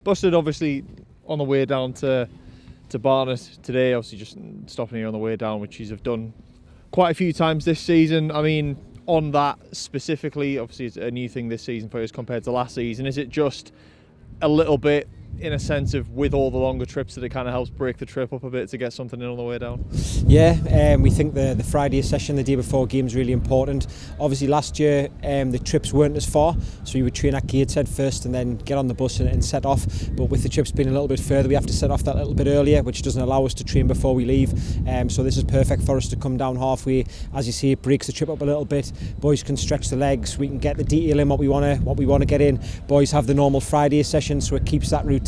Busted obviously on the way down to Barnet today, obviously just stopping here on the way down, which he's have done quite a few times this season. I mean, on that specifically, obviously it's a new thing this season for us compared to last season. Is it just a little bit in a sense of with all the longer trips that it kind of helps break the trip up a bit to get something in on the way down? Yeah, we think the Friday session, the day before game, is really important. Obviously last year the trips weren't as far, so we would train at Gateshead first and then get on the bus and set off. But with the trips being a little bit further, we have to set off that little bit earlier, which doesn't allow us to train before we leave. So this is perfect for us to come down halfway. As you see, it breaks the trip up a little bit. Boys can stretch the legs. We can get the detail in what we want to get in. Boys have the normal Friday session, so it keeps that routine.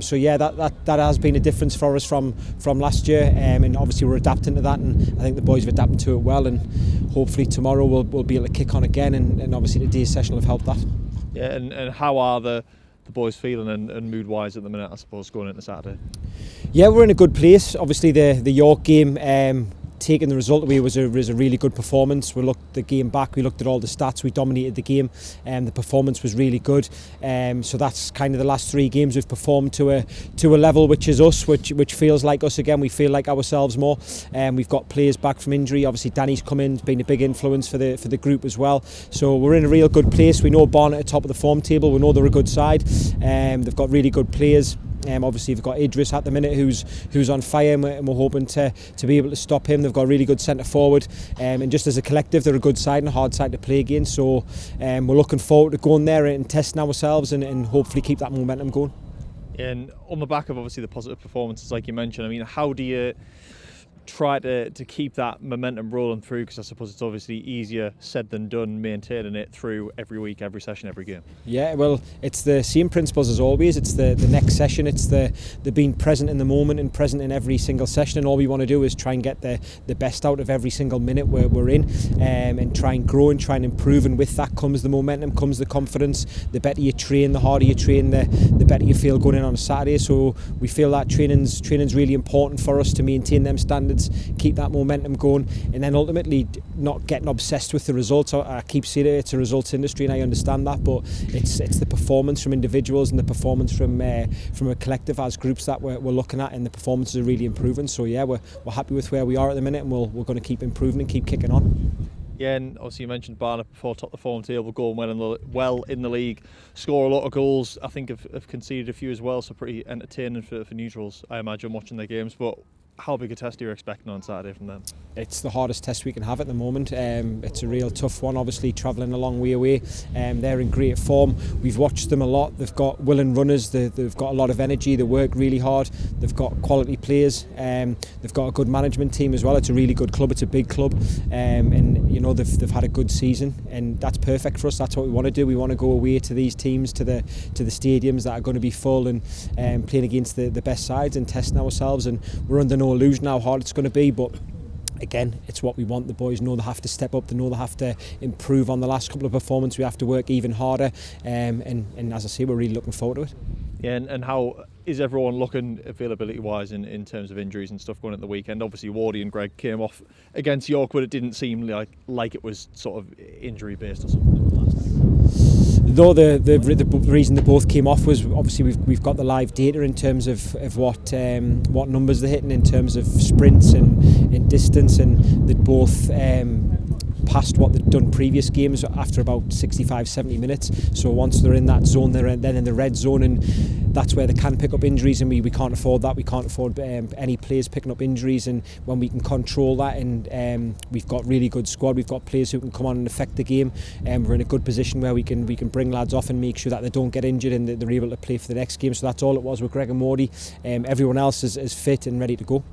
So yeah, that has been a difference for us from last year, and obviously we're adapting to that, and I think the boys have adapted to it well, and hopefully tomorrow we'll be able to kick on again, and obviously today's session will have helped that. Yeah, and how are the boys feeling and mood wise at the minute, I suppose, going into Saturday? Yeah, we're in a good place. Obviously the York game, taking the result away was a really good performance. We looked the game back, we looked at all the stats, we dominated the game, and the performance was really good. So that's kind of the last three games we've performed to a level which is us, which feels like us again. We feel like ourselves more. We've got players back from injury. Obviously Danny's come in, been a big influence for the group as well. So we're in a real good place. We know Barnet at the top of the form table. We know they're a good side. They've got really good players. Obviously we've got Idris at the minute who's on fire, and we're hoping to be able to stop him. They've got a really good centre forward, and just as a collective they're a good side and a hard side to play against. So we're looking forward to going there and testing ourselves and hopefully keep that momentum going. And on the back of obviously the positive performances like you mentioned, I mean, how do you try to keep that momentum rolling through? Because I suppose it's obviously easier said than done, maintaining it through every week, every session, every game. Yeah, well, it's the same principles as always. It's the next session. It's the being present in the moment and present in every single session. And all we want to do is try and get the best out of every single minute we're in, and try and grow and try and improve. And with that comes the momentum, comes the confidence. The better you train, the harder you train, the better you feel going in on a Saturday. So we feel that training's really important for us to maintain them standards, keep that momentum going, and then ultimately not getting obsessed with the results. I keep saying it's a results industry, and I understand that, but it's the performance from individuals and the performance from a collective as groups that we're looking at, and the performances are really improving. So yeah, we're happy with where we are at the minute, and we're going to keep improving and keep kicking on. Yeah, and obviously you mentioned Barnet before, top of the form table, going well in the league, score a lot of goals. I think have conceded a few as well, so pretty entertaining for neutrals, I imagine, watching their games. But how big a test are you expecting on Saturday from them? It's the hardest test we can have at the moment. It's a real tough one, obviously travelling a long way away. They're in great form. We've watched them a lot. They've got willing runners. They've got a lot of energy. They work really hard. They've got quality players. They've got a good management team as well. It's a really good club. It's a big club, and you know they've had a good season, and that's perfect for us. That's what we want to do. We want to go away to these teams, to the stadiums that are going to be full, and playing against the best sides and testing ourselves. And we're under no illusion how hard it's going to be, but again, it's what we want. The boys know they have to step up. They know they have to improve on the last couple of performances. We have to work even harder, and as I say, we're really looking forward to it. Yeah, and how is everyone looking availability wise in terms of injuries and stuff going at the weekend? Obviously Wardy and Greg came off against York, but it didn't seem like it was sort of injury based or something last time. Though the reason they both came off was obviously we've got the live data in terms of what numbers they're hitting in terms of sprints and distance, and they both past what they'd done previous games after about 65-70 minutes. So once they're in that zone, they're then in the red zone, and that's where they can pick up injuries, and we can't afford that. We can't afford any players picking up injuries, and when we can control that, and we've got really good squad, we've got players who can come on and affect the game, and we're in a good position where we can bring lads off and make sure that they don't get injured and that they're able to play for the next game. So that's all it was with Greg and Wardy. Everyone else is fit and ready to go.